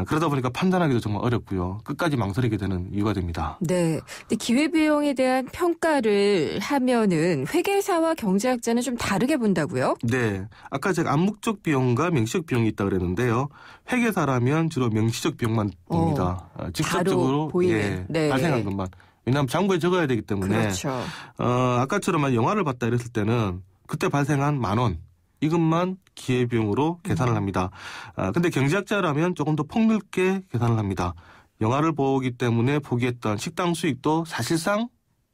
그러다 보니까 판단하기도 정말 어렵고요. 끝까지 망설이게 되는 이유가 됩니다. 네. 근데 기회비용에 대한 평가를 하면은 회계사와 경제학자는 좀 다르게 본다고요? 네. 아까 제가 암묵적 비용과 명시적 비용이 있다고 그랬는데요. 회계사라면 주로 명시적 비용만 봅니다. 직접적으로 발생한 것만. 왜냐하면 장부에 적어야 되기 때문에. 그렇죠. 아까처럼 영화를 봤다 이랬을 때는 그때 발생한 10,000원. 이것만 기회비용으로 계산을 합니다. 근데 경제학자라면 조금 더 폭넓게 계산을 합니다. 영화를 보기 때문에 포기했던 식당 수익도 사실상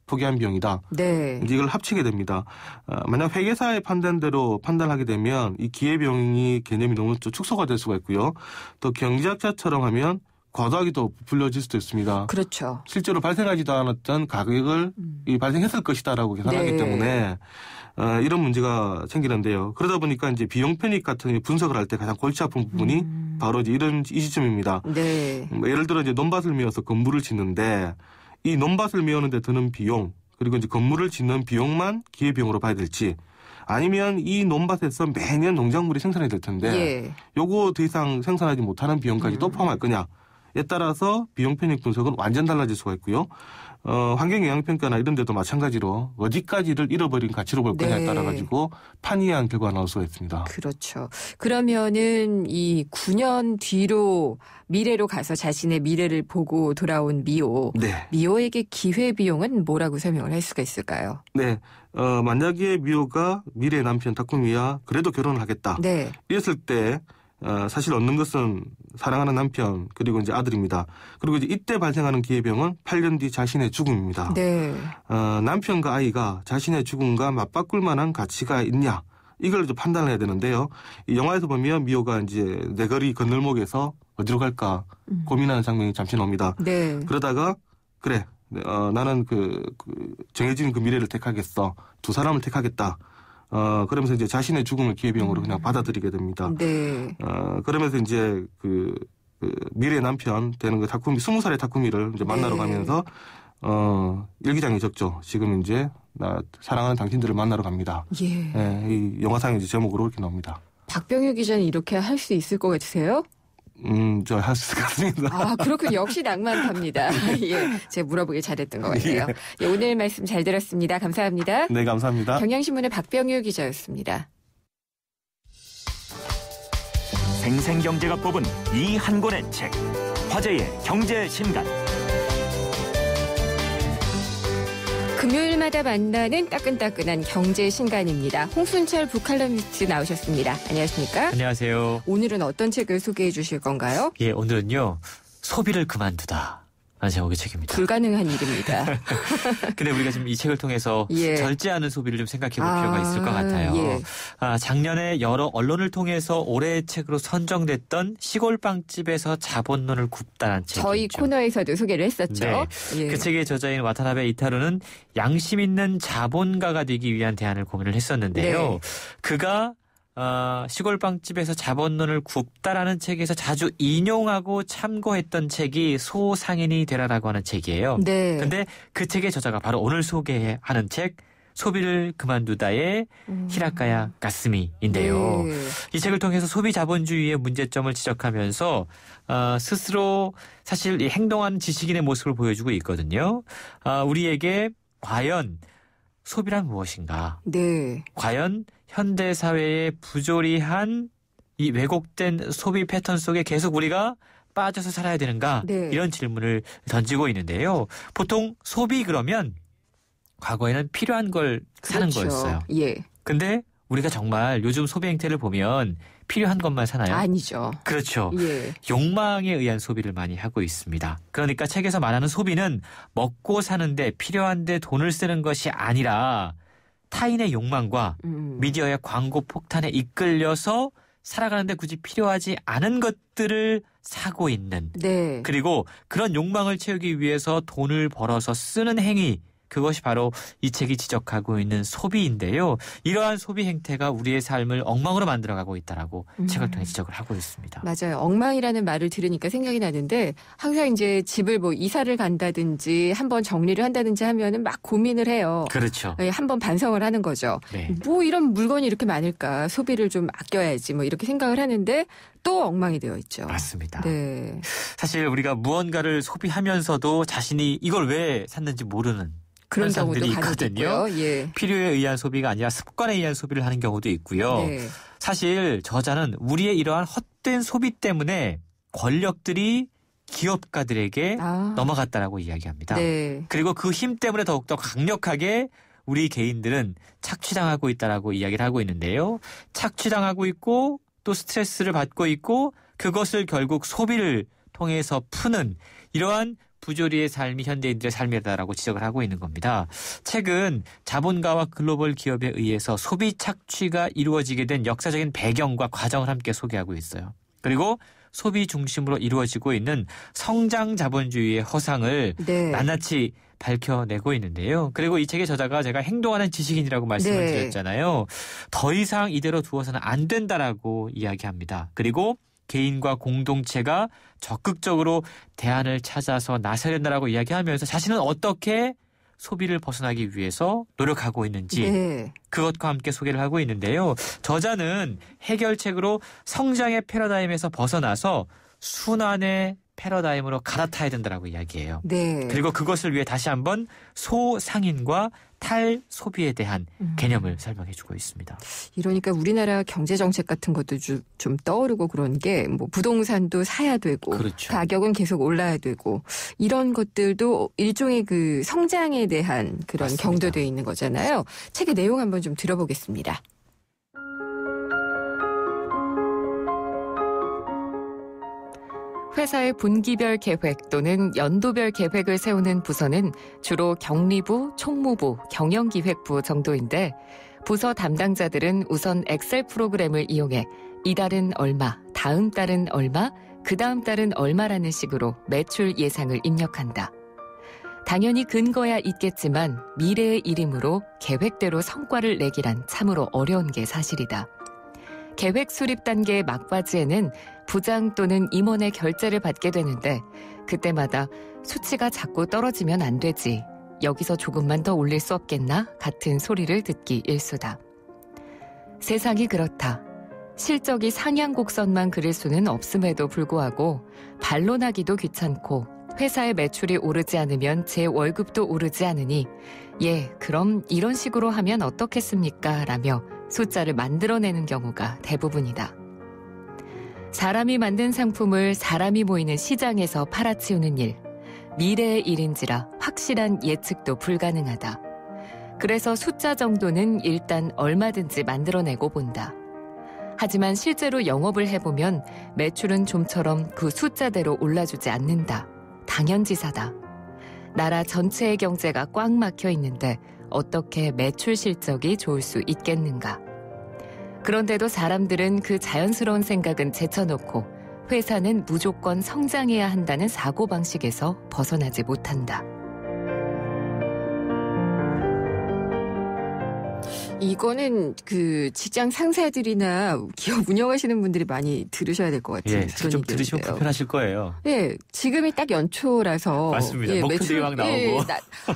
포기한 비용이다. 네. 이제 이걸 합치게 됩니다. 만약 회계사의 판단대로 판단하게 되면 이 기회비용이 개념이 너무 축소가 될 수가 있고요. 또 경제학자처럼 하면 과도하게 또 부풀려질 수도 있습니다. 그렇죠. 실제로 발생하지도 않았던 가격을 발생했을 것이다라고 계산하기 때문에 이런 문제가 생기는데요. 그러다 보니까 이제 비용 편익 같은 분석을 할 때 가장 골치 아픈 부분이 바로 이제 이 시점입니다. 네. 예를 들어 이제 논밭을 메워서 건물을 짓는데 이 논밭을 메우는데 드는 비용 그리고 이제 건물을 짓는 비용만 기회비용으로 봐야 될지. 아니면 이 논밭에서 매년 농작물이 생산이 될 텐데 요거 더 이상 생산하지 못하는 비용까지 또 포함할 거냐. 에 따라서 비용 편익 분석은 완전 달라질 수가 있고요. 환경영향평가나 이런 데도 마찬가지로 어디까지를 잃어버린 가치로 볼 거냐에 따라 가지고 판이한 결과가 나올 수가 있습니다. 그렇죠. 그러면은 이 9년 뒤로 미래로 가서 자신의 미래를 보고 돌아온 미호. 미호에게 기회비용은 뭐라고 설명을 할 수가 있을까요? 네. 만약에 미호가 미래의 남편 타쿠미와 그래도 결혼을 하겠다. 이랬을 때 사실 얻는 것은 사랑하는 남편 그리고 이제 아들입니다. 그리고 이제 이때 발생하는 기회비용은 8년 뒤 자신의 죽음입니다. 남편과 아이가 자신의 죽음과 맞바꿀 만한 가치가 있냐 이걸 좀 판단을 해야 되는데요. 이 영화에서 보면 미호가 이제 내거리 건널목에서 어디로 갈까 고민하는 장면이 잠시 나옵니다. 그러다가 그래 나는 정해진 그 미래를 택하겠어. 두 사람을 택하겠다. 그러면서 이제 자신의 죽음을 기회비용으로 그냥 받아들이게 됩니다. 그러면서 이제 미래 남편 되는 그 타쿠미, 20살의 타쿠미를 이제 만나러 가면서, 일기장에 적죠. 지금 이제 나 사랑하는 당신들을 만나러 갑니다. 이 영화상의 이제 제목으로 이렇게 나옵니다. 박병유 기자는 이렇게 할 수 있을 것 같으세요? 저 할 수 있을 것 같습니다. 그렇군요. 역시 낭만탑니다. 제가 물어보길 잘했던 것 같아요. 오늘 말씀 잘 들었습니다. 감사합니다. 네, 감사합니다. 경향신문의 박병유 기자였습니다. 생생경제가 뽑은 이 한 권의 책. 화제의 경제신간. 금요일마다 만나는 따끈따끈한 경제신간입니다. 홍순철 북칼럼니스트 나오셨습니다. 안녕하십니까? 안녕하세요. 오늘은 어떤 책을 소개해 주실 건가요? 오늘은요. 소비를 그만두다. 제목의 책입니다. 불가능한 일입니다. 근데 우리가 지금 이 책을 통해서 예. 절제하는 소비를 좀 생각해 볼 필요가 있을 것 같아요. 예. 작년에 여러 언론을 통해서 올해의 책으로 선정됐던 시골빵집에서 자본론을 굽다라는 책이죠. 저희 코너에서도 소개를 했었죠. 네. 예. 그 책의 저자인 와타나베 이타루는 양심 있는 자본가가 되기 위한 대안을 고민을 했었는데요. 네. 그가 시골빵집에서 자본론을 굽다라는 책에서 자주 인용하고 참고했던 책이 소상인이 되라라고 하는 책이에요. 네. 근데 그 책의 저자가 바로 오늘 소개하는 책 소비를 그만두다의 히라카야 가스미인데요. 네. 이 책을 통해서 소비 자본주의의 문제점을 지적하면서 스스로 사실 이 행동하는 지식인의 모습을 보여주고 있거든요. 우리에게 과연 소비란 무엇인가? 네. 과연 현대 사회의 부조리한 이 왜곡된 소비 패턴 속에 계속 우리가 빠져서 살아야 되는가? 네. 이런 질문을 던지고 있는데요. 보통 소비 그러면 과거에는 필요한 걸 사는 그렇죠. 거였어요. 예. 근데 우리가 정말 요즘 소비 행태를 보면 필요한 것만 사나요? 아니죠. 그렇죠. 예. 욕망에 의한 소비를 많이 하고 있습니다. 그러니까 책에서 말하는 소비는 먹고 사는데 필요한데 돈을 쓰는 것이 아니라 타인의 욕망과 미디어의 광고 폭탄에 이끌려서 살아가는데 굳이 필요하지 않은 것들을 사고 있는. 네. 그리고 그런 욕망을 채우기 위해서 돈을 벌어서 쓰는 행위. 그것이 바로 이 책이 지적하고 있는 소비인데요. 이러한 소비 행태가 우리의 삶을 엉망으로 만들어가고 있다라고 책을 통해 지적을 하고 있습니다. 맞아요. 엉망이라는 말을 들으니까 생각이 나는데 항상 이제 집을 뭐 이사를 간다든지 한번 정리를 한다든지 하면은 막 고민을 해요. 그렇죠. 네, 한번 반성을 하는 거죠. 네. 뭐 이런 물건이 이렇게 많을까? 소비를 좀 아껴야지 뭐 이렇게 생각을 하는데 또 엉망이 되어 있죠. 맞습니다. 네. 사실 우리가 무언가를 소비하면서도 자신이 이걸 왜 샀는지 모르는 그런 경우도 있거든요. 예. 필요에 의한 소비가 아니라 습관에 의한 소비를 하는 경우도 있고요. 네. 사실 저자는 우리의 이러한 헛된 소비 때문에 권력들이 기업가들에게 넘어갔다라고 이야기합니다. 네. 그리고 그 힘 때문에 더욱더 강력하게 우리 개인들은 착취당하고 있다라고 이야기를 하고 있는데요. 착취당하고 있고 또 스트레스를 받고 있고 그것을 결국 소비를 통해서 푸는 이러한 부조리의 삶이 현대인들의 삶이다라고 지적을 하고 있는 겁니다. 책은 자본가와 글로벌 기업에 의해서 소비 착취가 이루어지게 된 역사적인 배경과 과정을 함께 소개하고 있어요. 그리고 소비 중심으로 이루어지고 있는 성장 자본주의의 허상을 네. 낱낱이 밝혀내고 있는데요. 그리고 이 책의 저자가 제가 행동하는 지식인이라고 말씀을 네. 드렸잖아요. 더 이상 이대로 두어서는 안 된다라고 이야기합니다. 그리고 개인과 공동체가 적극적으로 대안을 찾아서 나서야 된다라고 이야기하면서 자신은 어떻게 소비를 벗어나기 위해서 노력하고 있는지 네. 그것과 함께 소개를 하고 있는데요. 저자는 해결책으로 성장의 패러다임에서 벗어나서 순환의 패러다임으로 갈아타야 된다라고 이야기해요. 네. 그리고 그것을 위해 다시 한번 소상인과 탈소비에 대한 개념을 설명해주고 있습니다. 이러니까 우리나라 경제정책 같은 것도 좀 떠오르고 그런 게 뭐 부동산도 사야 되고 그렇죠. 가격은 계속 올라야 되고 이런 것들도 일종의 그 성장에 대한 그런 맞습니다. 경도되어 있는 거잖아요. 책의 내용 한번 좀 들어보겠습니다. 회사의 분기별 계획 또는 연도별 계획을 세우는 부서는 주로 경리부, 총무부, 경영기획부 정도인데 부서 담당자들은 우선 엑셀 프로그램을 이용해 이달은 얼마, 다음 달은 얼마, 그 다음 달은 얼마라는 식으로 매출 예상을 입력한다. 당연히 근거야 있겠지만 미래의 일이므로 계획대로 성과를 내기란 참으로 어려운 게 사실이다. 계획 수립 단계의 막바지에는 부장 또는 임원의 결재를 받게 되는데 그때마다 수치가 자꾸 떨어지면 안 되지. 여기서 조금만 더 올릴 수 없겠나? 같은 소리를 듣기 일쑤다. 세상이 그렇다. 실적이 상향 곡선만 그릴 수는 없음에도 불구하고 반론하기도 귀찮고 회사의 매출이 오르지 않으면 제 월급도 오르지 않으니 예, 그럼 이런 식으로 하면 어떻겠습니까? 라며 숫자를 만들어내는 경우가 대부분이다. 사람이 만든 상품을 사람이 모이는 시장에서 팔아치우는 일, 미래의 일인지라 확실한 예측도 불가능하다. 그래서 숫자 정도는 일단 얼마든지 만들어내고 본다. 하지만 실제로 영업을 해보면 매출은 좀처럼 그 숫자대로 올라주지 않는다. 당연지사다. 나라 전체의 경제가 꽉 막혀 있는데 어떻게 매출 실적이 좋을 수 있겠는가. 그런데도 사람들은 그 자연스러운 생각은 제쳐놓고 회사는 무조건 성장해야 한다는 사고방식에서 벗어나지 못한다. 이거는 그 직장 상사들이나 기업 운영하시는 분들이 많이 들으셔야 될 것 같아요. 예, 좀 들으시면 불편하실 거예요. 예, 지금이 딱 연초라서. 맞습니다. 목표들이 막 나오고. 예,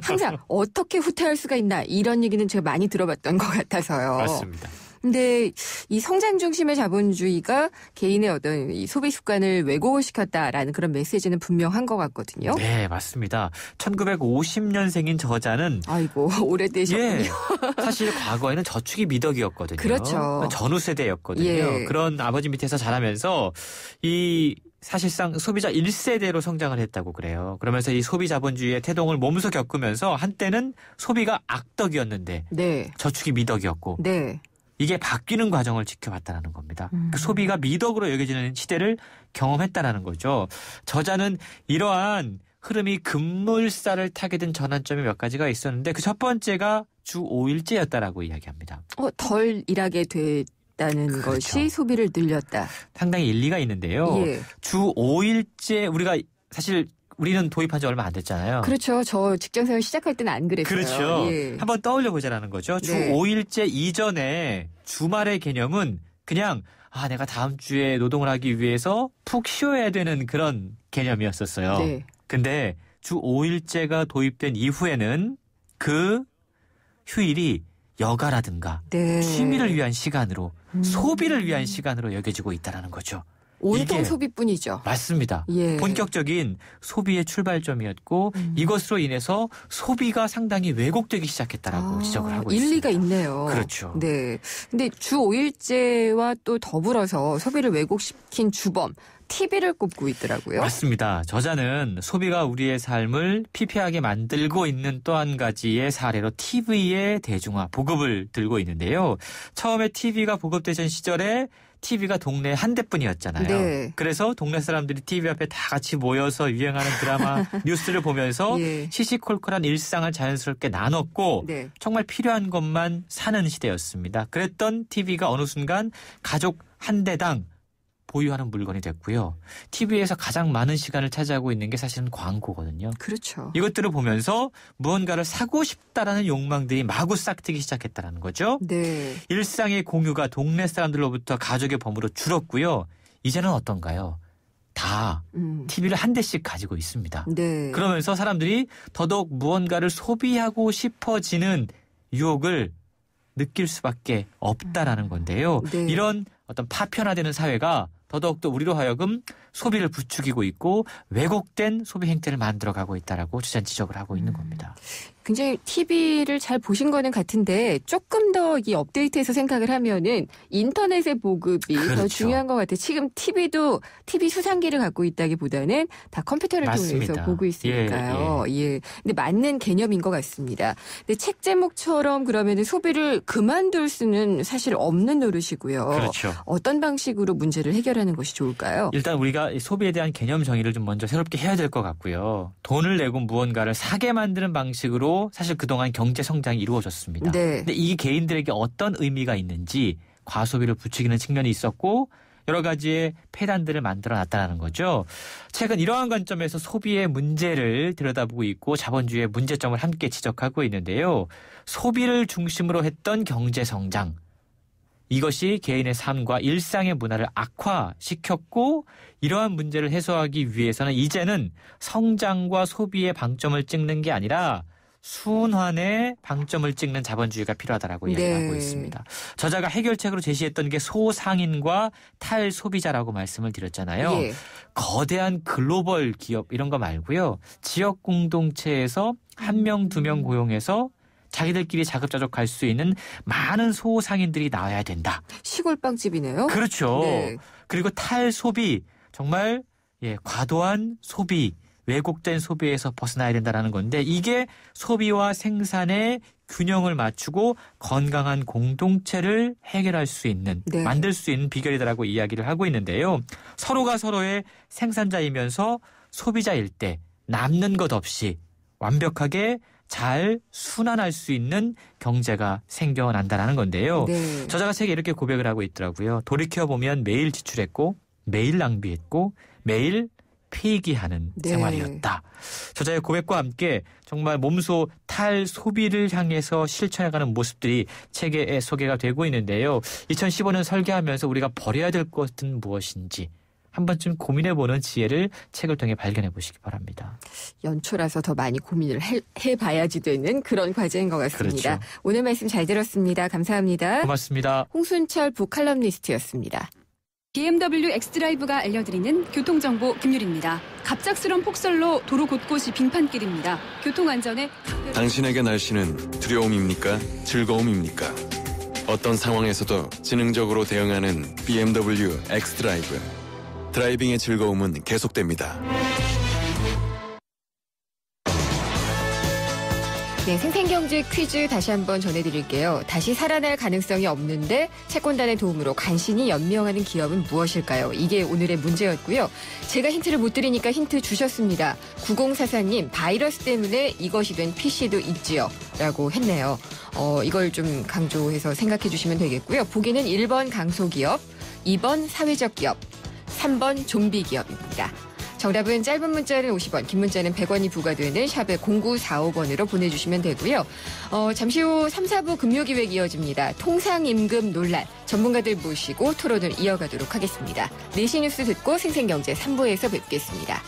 항상 어떻게 후퇴할 수가 있나 이런 얘기는 제가 많이 들어봤던 것 같아서요. 맞습니다. 근데 이 성장 중심의 자본주의가 개인의 어떤 이 소비 습관을 왜곡을 시켰다라는 그런 메시지는 분명한 것 같거든요. 네, 맞습니다. 1950년생인 저자는 아이고, 오래되셨군요. 예, 사실 과거에는 저축이 미덕이었거든요. 그렇죠. 전후 세대였거든요. 예. 그런 아버지 밑에서 자라면서 이 사실상 소비자 1세대로 성장을 했다고 그래요. 그러면서 이 소비 자본주의의 태동을 몸소 겪으면서 한때는 소비가 악덕이었는데 네. 저축이 미덕이었고 네. 이게 바뀌는 과정을 지켜봤다는 겁니다. 그 소비가 미덕으로 여겨지는 시대를 경험했다는 거죠. 저자는 이러한 흐름이 급물살을 타게 된 전환점이 몇 가지가 있었는데 그 첫 번째가 주 5일제였다라고 이야기합니다. 덜 일하게 됐다는 그렇죠. 것이 소비를 늘렸다. 상당히 일리가 있는데요. 예. 주 5일제 우리가 사실 우리는 도입한 지 얼마 안 됐잖아요. 그렇죠. 저 직장생활 시작할 때는 안 그랬어요. 그렇죠. 예. 한번 떠올려 보자라는 거죠. 주 네. 5일제 이전에 주말의 개념은 그냥 내가 다음 주에 노동을 하기 위해서 푹 쉬어야 되는 그런 개념이었었어요. 네. 근데 주 5일제가 도입된 이후에는 그 휴일이 여가라든가 네. 취미를 위한 시간으로 소비를 위한 시간으로 여겨지고 있다는 거죠. 온통 소비뿐이죠. 맞습니다. 예. 본격적인 소비의 출발점이었고 이것으로 인해서 소비가 상당히 왜곡되기 시작했다라고 지적을 하고 있습니다. 일리가 있네요. 그렇죠. 네. 근데 주 5일제와 또 더불어서 소비를 왜곡시킨 주범 TV를 꼽고 있더라고요. 맞습니다. 저자는 소비가 우리의 삶을 피폐하게 만들고 있는 또 한 가지의 사례로 TV의 대중화, 보급을 들고 있는데요. 처음에 TV가 보급되던 시절에 TV가 동네 한 대뿐이었잖아요. 네. 그래서 동네 사람들이 TV 앞에 다 같이 모여서 유행하는 드라마, 뉴스를 보면서 예. 시시콜콜한 일상을 자연스럽게 나눴고 네. 정말 필요한 것만 사는 시대였습니다. 그랬던 TV가 어느 순간 가족 한 대당 보유하는 물건이 됐고요. TV에서 가장 많은 시간을 차지하고 있는 게 사실은 광고거든요. 그렇죠. 이것들을 보면서 무언가를 사고 싶다라는 욕망들이 마구 싹트기 시작했다는 거죠. 네. 일상의 공유가 동네 사람들로부터 가족의 범으로 줄었고요. 이제는 어떤가요? 다 TV를 한 대씩 가지고 있습니다. 네. 그러면서 사람들이 더더욱 무언가를 소비하고 싶어지는 유혹을 느낄 수밖에 없다라는 건데요. 네. 이런 어떤 파편화되는 사회가 더더욱더 우리로 하여금 소비를 부추기고 있고 왜곡된 소비 행태를 만들어가고 있다라고 주장 지적을 하고 있는 겁니다. 굉장히 TV를 잘 보신 거는 같은데 조금 더 이 업데이트해서 생각을 하면은 인터넷의 보급이 그렇죠. 더 중요한 것 같아요. 지금 TV도 TV 수상기를 갖고 있다기보다는 다 컴퓨터를 맞습니다. 통해서 보고 있으니까요. 예. 근데 맞는 개념인 것 같습니다. 근데 책 제목처럼 그러면은 소비를 그만둘 수는 사실 없는 노릇이고요. 그렇죠. 어떤 방식으로 문제를 해결하는 것이 좋을까요? 일단 우리가 소비에 대한 개념 정의를 좀 먼저 새롭게 해야 될 것 같고요. 돈을 내고 무언가를 사게 만드는 방식으로 사실 그동안 경제 성장이 이루어졌습니다. 네. 근데 이게 개인들에게 어떤 의미가 있는지 과소비를 부추기는 측면이 있었고 여러 가지의 폐단들을 만들어놨다는 거죠. 최근 이러한 관점에서 소비의 문제를 들여다보고 있고 자본주의의 문제점을 함께 지적하고 있는데요. 소비를 중심으로 했던 경제 성장. 이것이 개인의 삶과 일상의 문화를 악화시켰고 이러한 문제를 해소하기 위해서는 이제는 성장과 소비의 방점을 찍는 게 아니라 순환의 방점을 찍는 자본주의가 필요하다라고 이야기하고 있습니다. 저자가 해결책으로 제시했던 게 소상인과 탈소비자라고 말씀을 드렸잖아요. 예. 거대한 글로벌 기업 이런 거 말고요. 지역 공동체에서 1명, 2명 고용해서 자기들끼리 자급자족할 수 있는 많은 소상인들이 나와야 된다. 시골 빵집이네요. 그렇죠. 네. 그리고 탈소비, 정말 과도한 소비, 왜곡된 소비에서 벗어나야 된다는 건데 이게 소비와 생산의 균형을 맞추고 건강한 공동체를 해결할 수 있는, 네. 만들 수 있는 비결이다라고 이야기를 하고 있는데요. 서로가 서로의 생산자이면서 소비자일 때 남는 것 없이 완벽하게 잘 순환할 수 있는 경제가 생겨난다는 건데요. 네. 저자가 책에 이렇게 고백을 하고 있더라고요. 돌이켜보면 매일 지출했고 매일 낭비했고 매일 폐기하는 네. 생활이었다. 저자의 고백과 함께 정말 몸소 탈소비를 향해서 실천해가는 모습들이 책에 소개가 되고 있는데요. 2015년 설계하면서 우리가 버려야 될 것은 무엇인지 한 번쯤 고민해보는 지혜를 책을 통해 발견해 보시기 바랍니다. 연초라서 더 많이 고민을 해봐야지 되는 그런 과제인 것 같습니다. 그렇죠. 오늘 말씀 잘 들었습니다. 감사합니다. 고맙습니다. 홍순철 북칼럼니스트였습니다. BMW 엑스드라이브가 알려드리는 교통정보 김유리입니다. 갑작스런 폭설로 도로 곳곳이 빙판길입니다. 교통안전에 당신에게 날씨는 두려움입니까? 즐거움입니까? 어떤 상황에서도 지능적으로 대응하는 BMW 엑스드라이브. 드라이빙의 즐거움은 계속됩니다. 네, 생생경제 퀴즈 다시 한번 전해드릴게요. 다시 살아날 가능성이 없는데 채권단의 도움으로 간신히 연명하는 기업은 무엇일까요? 이게 오늘의 문제였고요. 제가 힌트를 못 드리니까 힌트 주셨습니다. 9044님, 바이러스 때문에 이것이 된 PC도 있지요. 라고 했네요. 이걸 좀 강조해서 생각해 주시면 되겠고요. 보기는 1번 강소기업, 2번 사회적 기업, 3번 좀비 기업입니다. 정답은 짧은 문자는 50원, 긴 문자는 100원이 부과되는 샵의 0945번으로 보내주시면 되고요. 잠시 후 3, 4부 금요기획 이어집니다. 통상임금 논란, 전문가들 모시고 토론을 이어가도록 하겠습니다. 4시 뉴스 듣고 생생경제 3부에서 뵙겠습니다.